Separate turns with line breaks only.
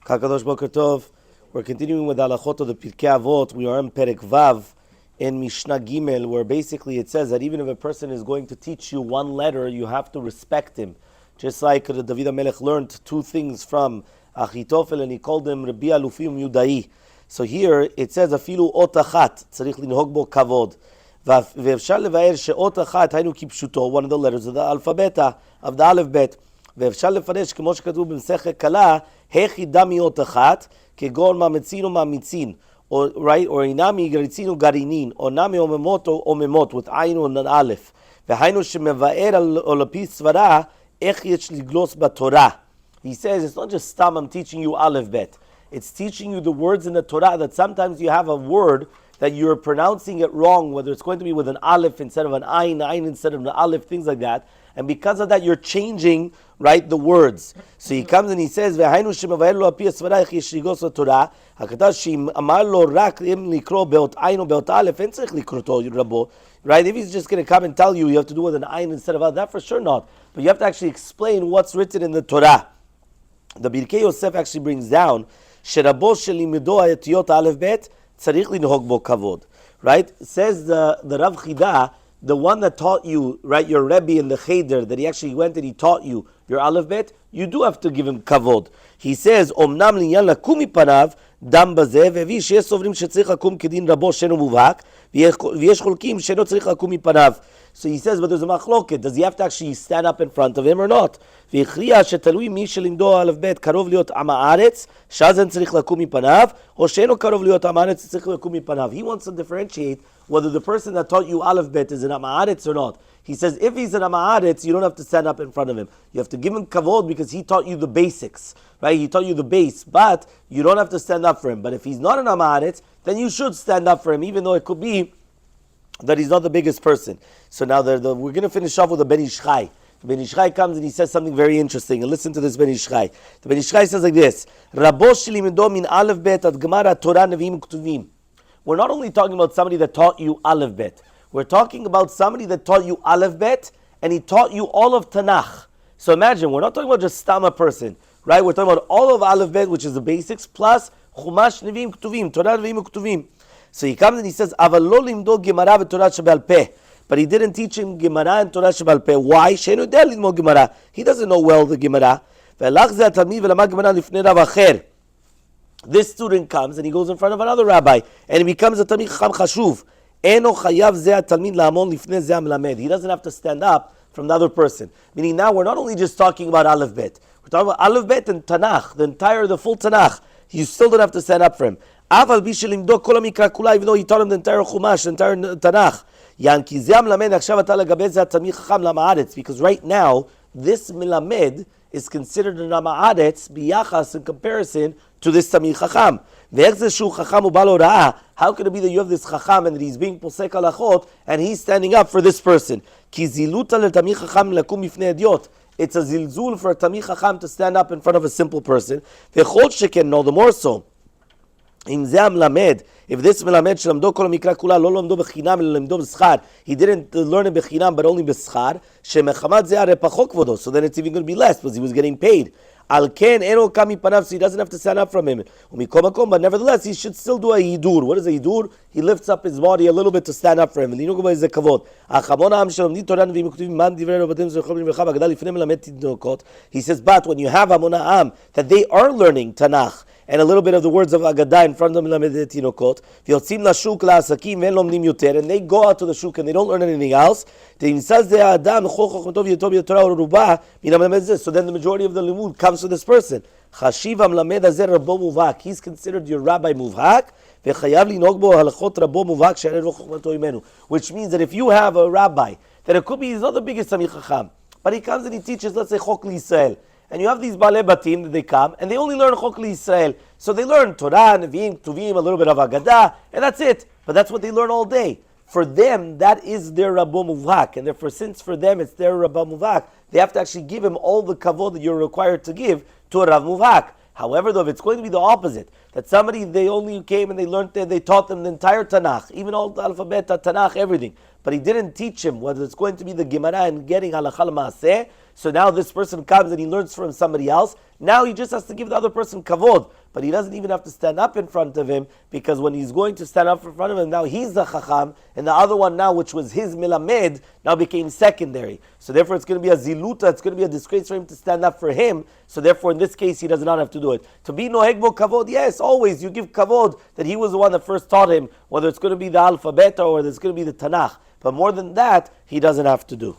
Kakadosh Boker Tov. We're continuing with halachot of the Pirkei Avot. We are in Perek Vav in Mishnah Gimel, where basically it says that even if a person is going to teach you one letter, you have to respect him. Just like David HaMelech learned two things from Achitofel, and he called them Rabbi Alufim Yudai. So here it says, Afilu ot achat, tzarich linhog bo kavod. ואפשר לבאר שאות אחת היינו כפשוטו, one of the letters of the alphabet, of the aleph bet. ואפשר לפרש כמו שכתוב במסכת קלה, היחידה מאות אחת, כגון מאמצין או מאמיצין, או אינם מגריצין או גרעינין, או נמי אוממות או אוממות, with עין או א', והיינו שמבאר על לפי סברה, איך יש לגלוס בתורה. He says, it's not just stam, I'm teaching you aleph bet. It's teaching you the words in the Torah that sometimes you have a word that you're pronouncing it wrong, whether it's going to be with an aleph instead of an ayin instead of an aleph, things like that. And because of that, you're changing, right, the words. So he comes and he says, right? If he's just going to come and tell you, you have to do with an ayin instead of a, that for sure not. But you have to actually explain what's written in the Torah. The Birkei Yosef actually brings down, right? Says the Rav Chida, the one that taught you, right, your Rebbe in the Cheder, that he actually went and he taught you your Aleph Bet, you do have to give him kavod. He says, Omnam linyan lakum mipanav, dam bazeh, vevi sheyesh sovrim shetzrich lakum kedin rabo sheno muvhak, v'yesh cholkim sheno tzrich lakum mipanav. So he says, but there's a machloket. Does he have to actually stand up in front of him or not? V'yichriya shetalui mi shelimdo Aleph Bet karov liot am haaretz, shazen tzrich lakum mipanav, or sheno karov liot am haaretz tzrich lakum mipanav. He wants to differentiate whether the person that taught you Aleph Bet is an am haaretz or not. He says, if he's an am haaretz, you don't have to stand up in front of him. You have to give him kavod because he taught you the basics, right? He taught you the base, but you don't have to stand up for him. But if he's not an am haaretz, then you should stand up for him, even though it could be that he's not the biggest person. So now we're going to finish off with the Ben Ish Chai. The Ben Ish Chai comes and he says something very interesting. And listen to this Ben Ish Chai. The Ben Ish Chai says like this, Rabo shelimedo min aleph bet ad gemara Torah neviim ktuvim. We're not only talking about somebody that taught you aleph bet. We're talking about somebody that taught you aleph bet and he taught you all of Tanakh. So imagine, we're not talking about just Stama person, right? We're talking about all of aleph bet, which is the basics, plus Chumash neviim ktuvim, Torah neviim ktuvim. So he comes and he says, "Aval lo limdo Gemara v'Torah shebal peh." But he didn't teach him Gemara and Torah shebal peh. Why? She'enu yodeh lilmod Gemara. He doesn't know well the Gemara. Ve'alach ze hatalmid ve'lamad Gemara lifnei Rav acher. This student comes and he goes in front of another rabbi and he becomes a talmid chacham chashuv. Eno chayav ze hatalmid la'amon lifnei ze hamelamed. He doesn't have to stand up from the other person. Meaning now we're not only just talking about Aleph Bet. We're talking about Aleph Bet and Tanakh, the full Tanakh. You still don't have to stand up for him. Even though he taught him the entire Chumash, the entire Tanakh. Because right now, this Milamed is considered an Ama'aretz biyachas in comparison to this Tamil Chacham. How could it be that you have this Chacham and that he's being posek halachot and he's standing up for this person? It's a zilzul for a Tamil Chacham to stand up in front of a simple person. No, the more so. If this melamed שלמדו כל המקרא כולה לא למדו בחינם אלא למדו בשכר, he didn't learn it בחינם but only בשכר, שמחמת זה הרי פחות כבודו, so then it's even going to be less because he was getting paid. על כן אינו קם מפניו, so he doesn't have to stand up from him. ומכל מקום, but nevertheless he should still do a hidur. What is a hidur? He lifts up his body a little bit to stand up for him. ולינוק בו איזה כבוד. אך המון העם שלומדים תורה נביאים וכתובים מן דברי רבותיהם זכרם לברכה בהגדה לפני מלמד תינוקות. He says, but when you have המון העם that they are learning Tanakh and a little bit of the words of Agadah in front of them, and they go out to the shuk and they don't learn anything else. So then the majority of the limud comes to this person. He's considered your rabbi muvhak, which means that if you have a rabbi, that it could be he's not the biggest Tamil Chacham, but he comes and he teaches, let's say, Chok L'Yisrael. And you have these Balei Batim that they come, and they only learn Chok L'Yisrael. So they learn Torah, Nevi'im, Ktuvim, a little bit of Agadah, and that's it. But that's what they learn all day. For them, that is their Rabbo Muvhak. And therefore, since for them it's their Rabbo Muvhak, they have to actually give him all the kavod that you're required to give to a Rav Muvhak. However, though, if it's going to be the opposite, that somebody, they only came and they learned, they taught them the entire Tanakh, even all the alphabet, Tanakh, everything. but he didn't teach him whether it's going to be the Gemara and getting halakha l'maaseh. So now this person comes and he learns from somebody else. Now he just has to give the other person kavod, but he doesn't even have to stand up in front of him, because when he's going to stand up in front of him, now he's the chacham, and the other one now, which was his milamed, now became secondary. So therefore it's going to be a ziluta, it's going to be a disgrace for him to stand up for him. So therefore in this case he does not have to do it. To be nohegbo kavod, yes, always you give kavod that he was the one that first taught him, whether it's going to be the alphabet or whether it's going to be the Tanakh. But more than that, he doesn't have to do.